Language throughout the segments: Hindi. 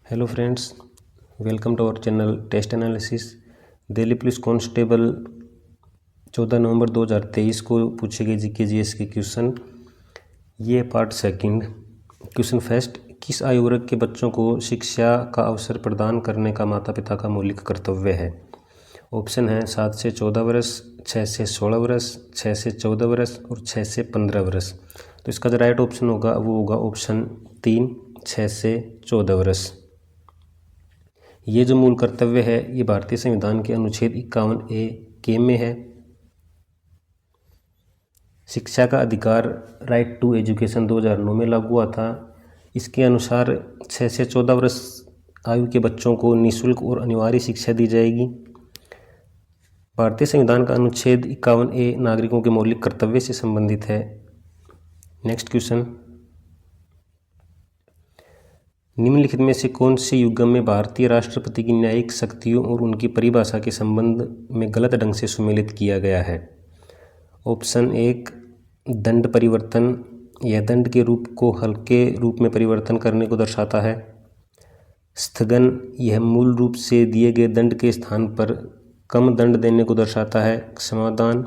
Hello friends, welcome to our channel test analysis. Delhi police constable 14 नवंबर 2023 को पूछे गए जीके जीएस के क्वेश्चन। ये पार्ट सेकंड। क्वेश्चन फर्स्ट, किस आयु वर्ग के बच्चों को शिक्षा का अवसर प्रदान करने का माता पिता का मौलिक कर्तव्य है? ऑप्शन है 7 से 14 वर्ष, 6 से 16 वर्ष, 6 से 14 वर्ष और 6 से 15 वर्ष। तो इसका जो राइट ऑप्शन होगा वो होगा ऑप्शन 3, 6 से 14 वर्ष। ये जो मूल कर्तव्य है ये भारतीय संविधान के अनुच्छेद 51A के में है। शिक्षा का अधिकार राइट टू एजुकेशन 2009 में लागू हुआ था। इसके अनुसार 6 से 14 वर्ष आयु के बच्चों को निःशुल्क और अनिवार्य शिक्षा दी जाएगी। भारतीय संविधान का अनुच्छेद 51A नागरिकों के मौलिक कर्तव्य से संबंधित है। नेक्स्ट क्वेश्चन, निम्नलिखित में से कौन से युग्म में भारतीय राष्ट्रपति की न्यायिक शक्तियों और उनकी परिभाषा के संबंध में गलत ढंग से सुमेलित किया गया है? ऑप्शन 1, दंड परिवर्तन। यह दंड के रूप को हल्के रूप में परिवर्तन करने को दर्शाता है। स्थगन, यह मूल रूप से दिए गए दंड के स्थान पर कम दंड देने को दर्शाता है। समाधान,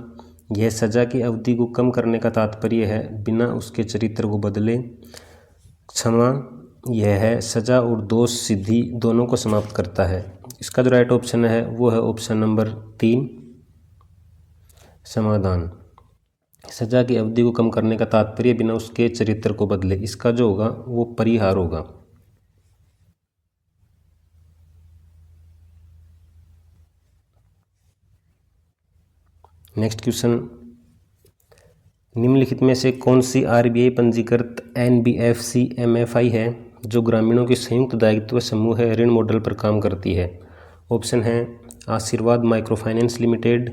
यह सजा की अवधि को कम करने का तात्पर्य है बिना उसके चरित्र को बदले। क्षमा, यह है सजा और दोष सिद्धि दोनों को समाप्त करता है। इसका जो राइट ऑप्शन है वो है ऑप्शन नंबर 3, समाधान। सजा की अवधि को कम करने का तात्पर्य बिना उसके चरित्र को बदले, इसका जो होगा वो परिहार होगा। नेक्स्ट क्वेश्चन, निम्नलिखित में से कौन सी आरबीआई पंजीकृत एनबीएफसी एमएफआई है जो ग्रामीणों के संयुक्त दायित्व समूह है ऋण मॉडल पर काम करती है? ऑप्शन है Asirvad Micro Finance Limited,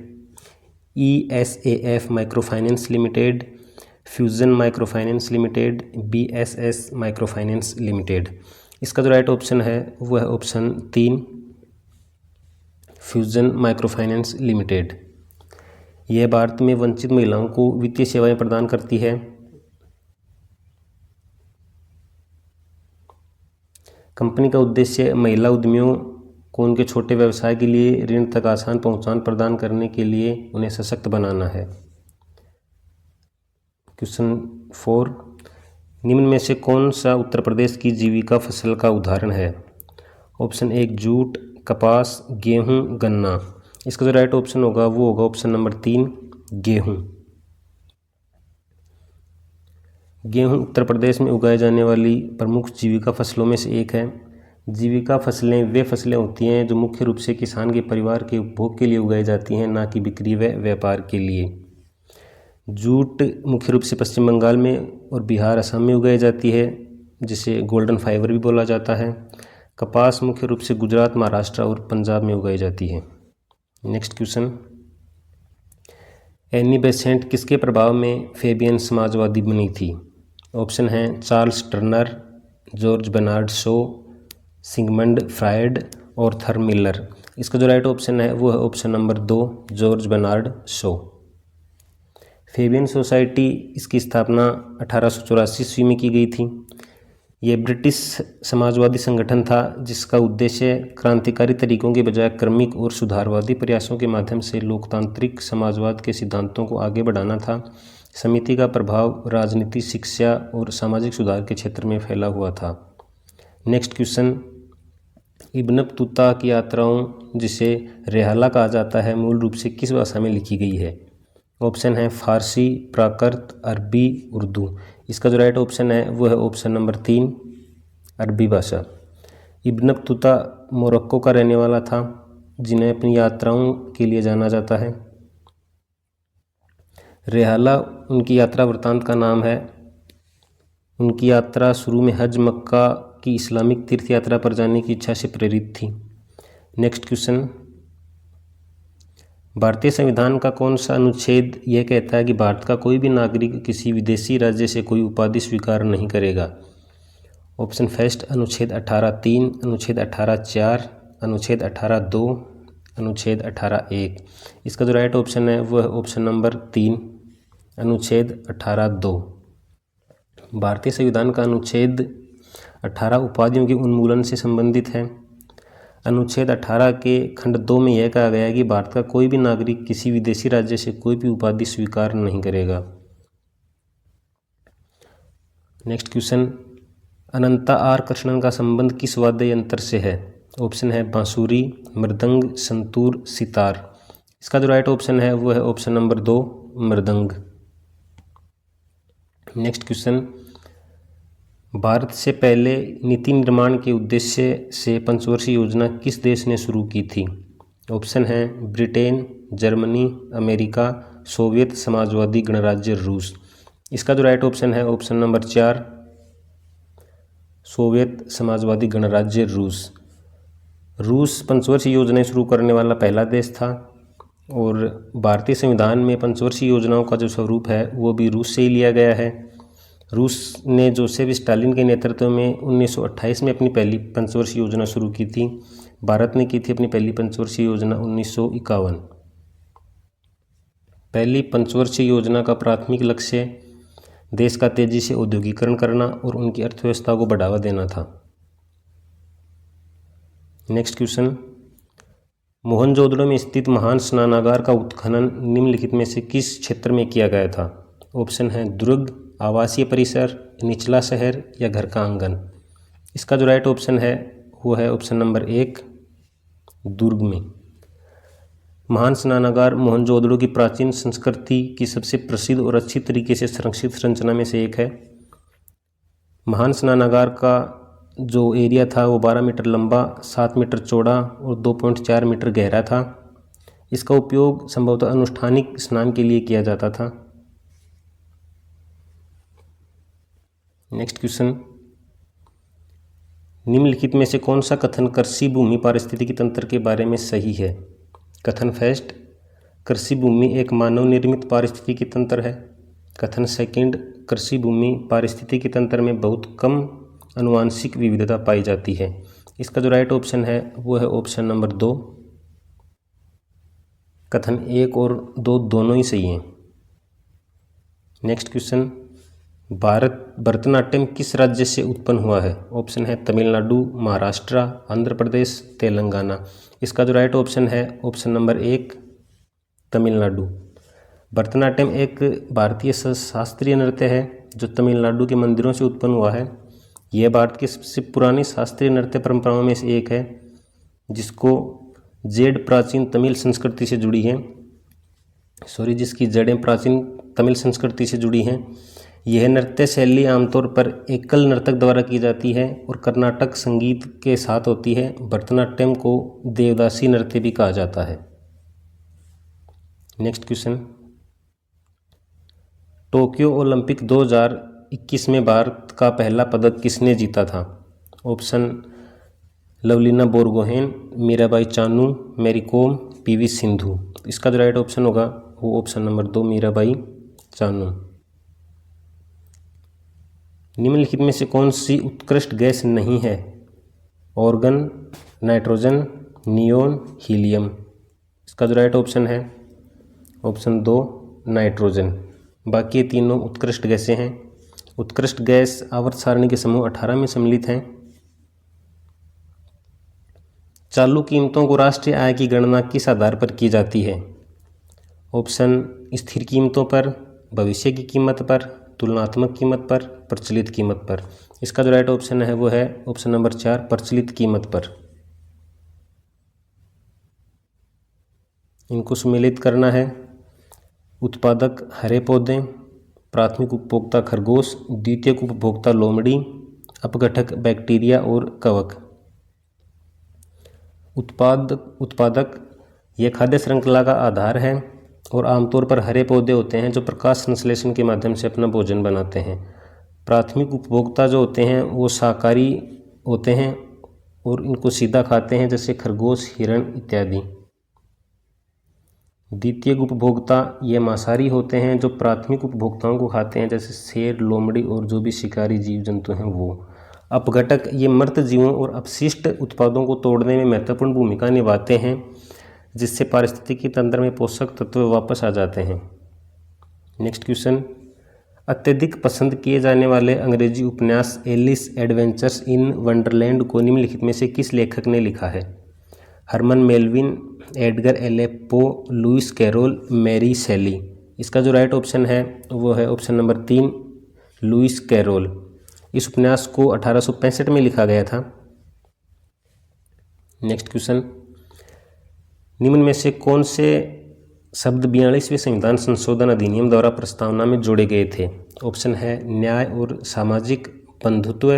ESAF Micro Finance Limited, Fusion Micro Finance Limited, BSS Micro Finance Limited. इसका जो राइट ऑप्शन है वो है option 3, Fusion Micro Finance Limited. यह भारत में वंचित महिलाओं को वित्तीय सेवाएं प्रदान करती है। कंपनी का उद्देश्य महिला उद्यमियों को उनके छोटे व्यवसाय के लिए ऋण तक आसान पहुंचान प्रदान करने के लिए उन्हें सशक्त बनाना है। क्वेश्चन 4, निम्न में से कौन सा उत्तर प्रदेश की जीविका फसल का उदाहरण है? ऑप्शन 1, जूट, कपास, गेहूं, गन्ना। इसका जो राइट ऑप्शन होगा वो होगा ऑप्शन नंबर 3, गेहूं। गेहूं उत्तर प्रदेश में उगाई जाने वाली प्रमुख जीविका फसलों में से एक है। जीविका फसलें वे फसलें होती हैं जो मुख्य रूप से किसान के परिवार के उपभोग के लिए उगाई जाती हैं, ना कि बिक्री व व्यापार के लिए। जूट मुख्य रूप से पश्चिम बंगाल में और बिहार, असम में उगाई जाती है, जिसे गोल्डन फाइबर भी बोला जाता है। कपास मुख्य रूप से गुजरात, महाराष्ट्र और पंजाब में उगाई जाती है। नेक्स्ट क्वेश्चन, एनी बेसेंट किसके प्रभाव में फेबियन समाजवादी बनी थी? ऑप्शन हैं Charles Turner, George Bernard Shaw, Sigmund Freud और थर्म मिलर। इसका जो राइट ऑप्शन है वो है option number 2, George Bernard Shaw. Fabian Society, इसकी स्थापना 1884 ईस्वी में की गई थी। यह ब्रिटिश समाजवादी संगठन था जिसका उद्देश्य क्रांतिकारी तरीकों के बजाय क्रमिक और सुधारवादी प्रयासों के माध्यम से लोकतांत्रिक समाजवाद के सिद्धांतों को आगे बढ़ाना था। समिति का प्रभाव राजनीति, शिक्षा और सामाजिक सुधार के क्षेत्र में फैला हुआ था। नेक्स्ट क्वेश्चन, इब्न बतूता की यात्राओं, जिसे रेहला कहा जाता है, मूल रूप से किस भाषा में लिखी गई है? ऑप्शन है फारसी, प्राकृत, अरबी, उर्दू। इसका जो राइट ऑप्शन है वो है ऑप्शन नंबर 3, अरबी भाषा। इब्न बतूता मोरक्को का रहने वाला था, जिन्हें अपनी यात्राओं के लिए जाना जाता है। रेहला उनकी यात्रा वृत्तांत का नाम है। उनकी यात्रा शुरू में हज, मक्का की इस्लामिक तीर्थ यात्रा पर जाने की इच्छा से प्रेरित थी। नेक्स्ट क्वेश्चन, भारतीय संविधान का कौन सा अनुच्छेद यह कहता है कि भारत का कोई भी नागरिक किसी विदेशी राज्य से कोई उपाधि स्वीकार नहीं करेगा? ऑप्शन फर्स्ट, अनुच्छेद 18(3), अनुच्छेद 18(4), अनुच्छेद 18(2), अनुच्छेद 18(1). इसका जो राइट ऑप्शन है वो है ऑप्शन नंबर 3, अनुच्छेद 18(2). भारतीय संविधान का अनुच्छेद 18 उपाधियों के उन्मूलन से संबंधित है। अनुच्छेद 18 के खंड 2 में यह कहा गया है कि भारत का कोई भी नागरिक किसी विदेशी राज्य से कोई भी उपाधि स्वीकार नहीं करेगा। Next question, Ananta R Krishnan का संबंध किस वाद्य यंत्र से है? ऑप्शन है बांसुरी, मृदंग, संतूर, सितार। इसका जो राइट ऑप्शन है वो है ऑप्शन नंबर 2, मृदंग। नेक्स्ट क्वेश्चन, भारत से पहले नीति निर्माण के उद्देश्य से पंचवर्षीय योजना किस देश ने शुरू की थी? ऑप्शन है Britain, Germany, America, Soviet Samajwadi गणराज्य रूस। इसका जो राइट ऑप्शन है ऑप्शन नंबर 4, सोवियत समाजवादी गणराज्य रूस। रूस पंचवर्षीय योजनाएं शुरू करने वाला पहला देश था और भारतीय संविधान में पंचवर्षीय योजनाओं का जो स्वरूप है वो भी रूस से ही लिया गया है। रूस ने जोसेफ स्टालिन के नेतृत्व में 1928 में अपनी पहली पंचवर्षीय योजना शुरू की थी। भारत ने की थी अपनी पहली पंचवर्षीय योजना 1951। पहली पंचवर्षीय योजना का प्राथमिक लक्ष्य देश का तेजी से औद्योगिकरण करना और उनकी अर्थव्यवस्था को बढ़ावा देना था। नेक्स्ट क्वेश्चन, मोहनजोदड़ो में स्थित महान स्नानागार का उत्खनन निम्नलिखित में से किस क्षेत्र में किया गया था? ऑप्शन है दुर्ग, आवासीय परिसर, निचला शहर या घर का आंगन। इसका जो राइट ऑप्शन है वो है ऑप्शन नंबर 1, दुर्ग में। महान स्नानागार मोहनजोदड़ो की प्राचीन संस्कृति की सबसे प्रसिद्ध और अच्छी तरीके से संरक्षित संरचना में से एक है। महान स्नानागार का जो एरिया था वो 12 मीटर लंबा, 7 मीटर चौड़ा और 2.4 मीटर गहरा था। इसका उपयोग संभवतः अनुष्ठानिक स्नान के लिए किया जाता था। नेक्स्ट क्वेश्चन, निम्नलिखित में से कौन सा कथन कृषि भूमि पारिस्थितिकी तंत्र के बारे में सही है? कथन फर्स्ट, कृषि भूमि एक मानव निर्मित पारिस्थितिकी तंत्र है। कथन सेकंड, कृषि भूमि पारिस्थितिकी तंत्र में बहुत कम आनुवंशिक विविधता पाई जाती है। इसका जो राइट ऑप्शन है वो है ऑप्शन नंबर 2। कथन 1 और 2 दोनों ही सही हैं। नेक्स्ट क्वेश्चन, भरतनाट्यम किस राज्य से उत्पन्न हुआ है? ऑप्शन है तमिलनाडु, महाराष्ट्र, आंध्र प्रदेश, तेलंगाना। इसका जो राइट ऑप्शन है ऑप्शन नंबर 1, तमिलनाडु। भरतनाट्यम एक भारतीय शास्त्रीय नृत्य है जो तमिलनाडु के मंदिरों से उत्पन्न हुआ है। यह भारत की सबसे पुरानी शास्त्रीय नृत्य परंपराओं में से एक है जिसको प्राचीन तमिल संस्कृति से जुड़ी हैं जिसकी जड़ें प्राचीन तमिल संस्कृति से जुड़ी हैं। यह नृत्य शैली आमतौर पर एकल नर्तक द्वारा की जाती है और कर्नाटक संगीत के साथ होती है। भरतनाट्यम को देवदासी नृत्य भी कहा जाता है। नेक्स्ट क्वेश्चन, टोक्यो ओलंपिक 2021 में भारत का पहला पदक किसने जीता था? Option Lovlina Borgohain, Mirabai Chanu, Mary Kom, PV Sindhu. इसका जो राइट ऑप्शन होगा वो ऑप्शन नंबर 2, मीराबाई चानू। निम्नलिखित में से कौन सी उत्कृष्ट गैस नहीं है? Organ, nitrogen, neon, helium. इसका जो राइट ऑप्शन है ऑप्शन 2, नाइट्रोजन। बाकी तीनों उत्कृष्ट गैसें हैं। उत्कृष्ट गैस आवर्त सारणी के समूह 18 में सम्मिलित हैं। चालू कीमतों को राष्ट्रीय आय की गणना किस आधार पर की जाती है? ऑप्शन स्थिर कीमतों पर, भविष्य की कीमत पर, तुलनात्मक कीमत पर, प्रचलित कीमत पर। इसका जो राइट ऑप्शन है वो है ऑप्शन नंबर 4, प्रचलित कीमत पर। इनको सम्मिलित करना है। उत्पादक हरे पौधे, प्राथमिक उपभोक्ता खरगोश, द्वितीयक उपभोक्ता लोमड़ी, अपघटक बैक्टीरिया और कवक। उत्पादक यह खाद्य श्रृंखला का आधार है और आमतौर पर हरे पौधे होते हैं जो प्रकाश संश्लेषण के माध्यम से अपना भोजन बनाते हैं। प्राथमिक उपभोक्ता जो होते हैं वो शाकाहारी होते हैं और इनको सीधा खाते हैं जैसे खरगोश, हिरण इत्यादि। द्वितीयक उपभोक्ता ये मांसाहारी होते हैं जो प्राथमिक उपभोक्ताओं को खाते हैं जैसे शेर, लोमड़ी और जो भी शिकारी जीव जंतु हैं वो। अपघटक ये मृत जीवों और अपशिष्ट उत्पादों को तोड़ने में महत्वपूर्ण भूमिका निभाते हैं जिससे पारिस्थितिकी तंत्र में पोषक तत्व वापस आ जाते हैं। नेक्स्ट क्वेश्चन, अत्यधिक पसंद किए जाने वाले अंग्रेजी उपन्यास एलिस एडवेंचर्स इन वंडरलैंड को निम्नलिखित में से किस लेखक ने लिखा है? Herman Melvin, Edgar Allan Poe, Lewis Carroll, Mary Shelley. इसका जो राइट ऑप्शन है वो है ऑप्शन नंबर 3, लुइस कैरोल। इस उपन्यास को 1865 में लिखा गया था। नेक्स्ट क्वेश्चन, निम्न में से कौन से शब्द 42वें संविधान संशोधन अधिनियम द्वारा प्रस्तावना में जोड़े गए थे? ऑप्शन है न्याय और सामाजिक बंधुत्व,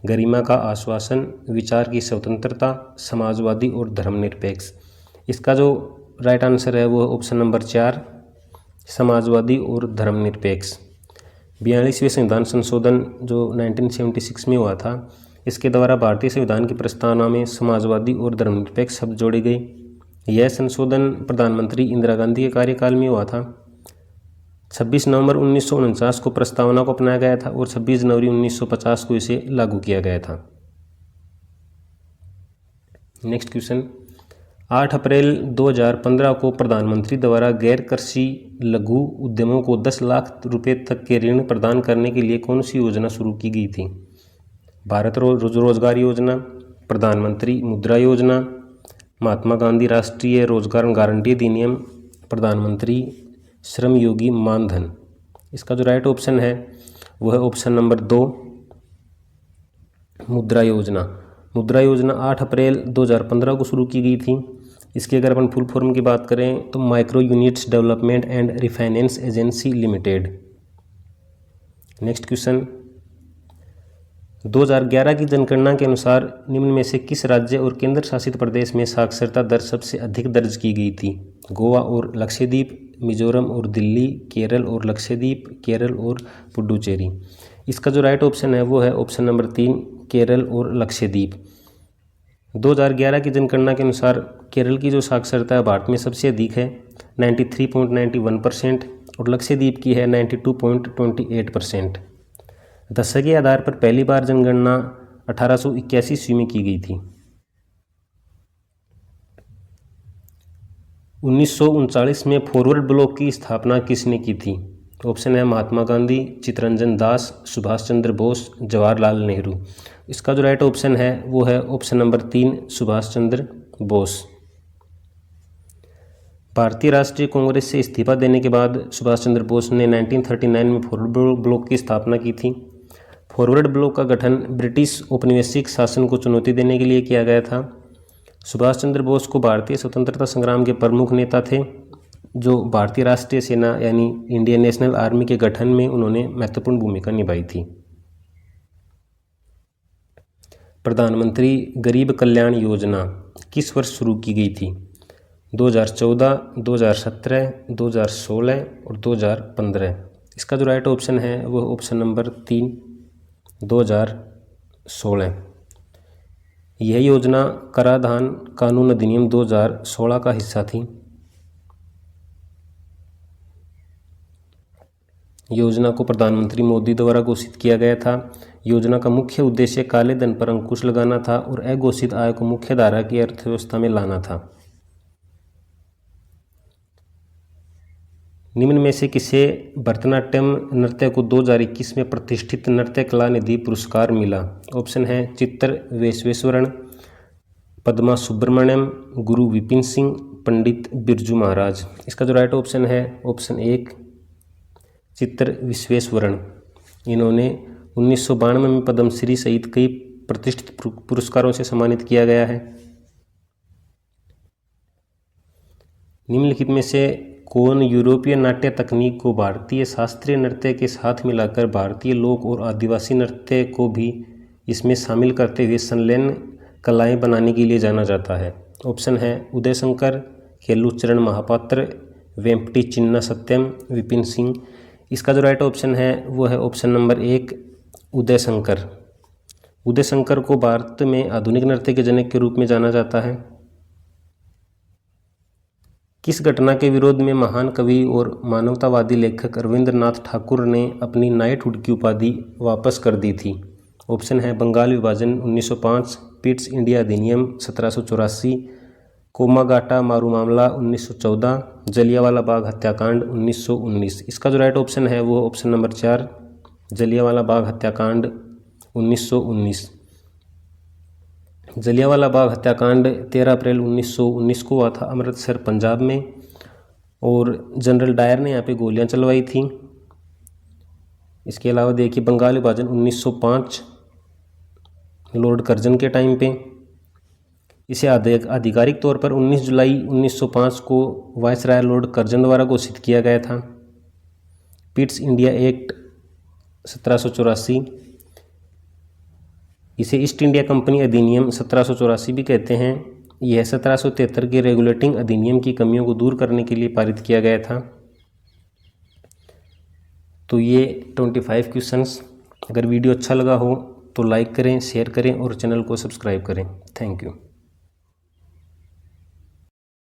गरिमा का आश्वासन, विचार की स्वतंत्रता, समाजवादी और धर्मनिरपेक्ष। इसका जो राइट आंसर है वो ऑप्शन नंबर 4, समाजवादी और धर्मनिरपेक्ष। 42वें संविधान संशोधन जो 1976 में हुआ था, इसके द्वारा भारतीय संविधान की प्रस्तावना में समाजवादी और धर्मनिरपेक्ष शब्द जोड़े गए। यह संशोधन प्रधानमंत्री इंदिरा गांधी के कार्यकाल में हुआ था। 26 नवंबर 1949 को प्रस्तावना को अपनाया गया था और 26 जनवरी 1950 को इसे लागू किया गया था। नेक्स्ट क्वेश्चन, 8 अप्रैल 2015 को प्रधानमंत्री द्वारा गैर कृषि लघु उद्यमों को 10 लाख रुपए तक के ऋण प्रदान करने के लिए कौन सी योजना शुरू की गई थी? भारत रोजगार योजना, प्रधानमंत्री मुद्रा योजना, महात्मा गांधी राष्ट्रीय रोजगार गारंटी अधिनियम, प्रधानमंत्री श्रम योगी मानधन। इसका जो राइट ऑप्शन है वो है ऑप्शन नंबर 2, मुद्रा योजना। मुद्रा योजना 8 अप्रैल 2015 को शुरू की गई थी। इसकी अगर अपन फुल फॉर्म की बात करें तो micro units development and refinance agency limited. Next question, 2011 की जनगणना के अनुसार निम्न में से किस राज्य और केंद्र शासित प्रदेश में साक्षरता दर सबसे अधिक दर्ज की गई थी? गोवा और लक्षद्वीप, मिजोरम और दिल्ली, केरल और लक्षद्वीप, केरल और पुडुचेरी। इसका जो राइट ऑप्शन है वो है ऑप्शन नंबर 3, केरल और लक्षद्वीप। 2011 की जनगणना के अनुसार केरल की जो साक्षरता भारत में सबसे अधिक है 93.91% और लक्षद्वीप की है 92.28%। दशक के आधार पर पहली बार जनगणना 1881 ईस्वी में की गई थी। 1939 में फॉरवर्ड ब्लॉक की स्थापना किसने की थी? ऑप्शन है महात्मा गांधी, चित्तरंजन दास, सुभाष चंद्र बोस, जवाहरलाल नेहरू। इसका जो राइट ऑप्शन है वो है ऑप्शन नंबर 3, सुभाष चंद्र बोस। भारतीय राष्ट्रीय कांग्रेस से इस्तीफा देने के बाद सुभाष चंद्र बोस ने 1939 में फॉरवर्ड ब्लॉक की स्थापना की थी। फॉरवर्ड ब्लॉक का गठन ब्रिटिश औपनिवेशिक शासन को चुनौती देने के लिए किया गया था। सुभाष चंद्र बोस को भारतीय स्वतंत्रता संग्राम के प्रमुख नेता थे, जो भारतीय राष्ट्रीय सेना यानी इंडियन नेशनल आर्मी के गठन में उन्होंने महत्वपूर्ण भूमिका निभाई थी। प्रधानमंत्री गरीब कल्याण योजना किस वर्ष शुरू की गई थी? 2014, 2017, 2016 और 2015। इसका जो राइट ऑप्शन है वो ऑप्शन नंबर 3, 2016। यह योजना कराधान कानून अधिनियम 2016 का हिस्सा थी। योजना को प्रधानमंत्री मोदी द्वारा घोषित किया गया था। योजना का मुख्य उद्देश्य काले धन पर अंकुश लगाना था और अघोषित आय को मुख्य धारा की अर्थव्यवस्था में लाना था। निम्न में से किसे भरतनाट्यम नृत्य को 2021 में प्रतिष्ठित नृत्य कला निधि पुरस्कार मिला? ऑप्शन है चित्र विश्वेश्वरन, पद्मा सुब्रमण्यम, गुरु विपिन सिंह, पंडित बिरजू महाराज। इसका जो राइट ऑप्शन है ऑप्शन 1, चित्र विश्वेश्वरन। इन्होंने 1992 में पद्मश्री सहित कई प्रतिष्ठित पुरस्कारों से सम्मानित किया गया है। निम्नलिखित में से कौन यूरोपीय नाट्य तकनीक को भारतीय शास्त्रीय नृत्य के साथ मिलाकर भारतीय लोक और आदिवासी नृत्य को भी इसमें शामिल करते हुए संलयन कलाएं बनाने के लिए जाना जाता है? ऑप्शन है उदय शंकर, केलुचरण महापात्र, वेम्पटी चिन्ना सत्यम, विपिन सिंह। इसका जो राइट ऑप्शन है वो है ऑप्शन नंबर 1, उदय शंकर। उदय शंकर को भारत में आधुनिक नृत्य के जनक के रूप में जाना जाता है। किस घटना के विरोध में महान कवि और मानवतावादी लेखक रविंद्रनाथ ठाकुर ने अपनी नाइटहुड की उपाधि वापस कर दी थी? ऑप्शन है बंगाल विभाजन 1905, पिट्स इंडिया अधिनियम 1784, कोमागाटा मारू मामला 1914, जलियांवाला बाग हत्याकांड 1919। इसका जो राइट ऑप्शन है वो ऑप्शन नंबर 4 जलियांवाला बाग हत्याकांड 1919। जलियांवाला बाग हत्याकांड 13 अप्रैल 1919 को हुआ था अमृतसर पंजाब में, और जनरल डायर ने यहाँ पे गोलियां चलवाई थी। इसके अलावा देखिए बंगाल विभाजन 1905 लॉर्ड कर्जन के टाइम पे। इसे आधिकारिक तौर पर 19 जुलाई 1905 को वायसराय लॉर्ड कर्जन द्वारा घोषित किया गया था। पिट्स इंडिया एक्ट 1784, इसे ईस्ट इंडिया कंपनी अधिनियम 1784 भी कहते हैं। यह 1773 के रेगुलेटिंग अधिनियम की कमियों को दूर करने के लिए पारित किया गया था। तो ये 25 क्वेश्चंस। अगर वीडियो अच्छा लगा हो तो लाइक करें, शेयर करें और चैनल को सब्सक्राइब करें। Thank you.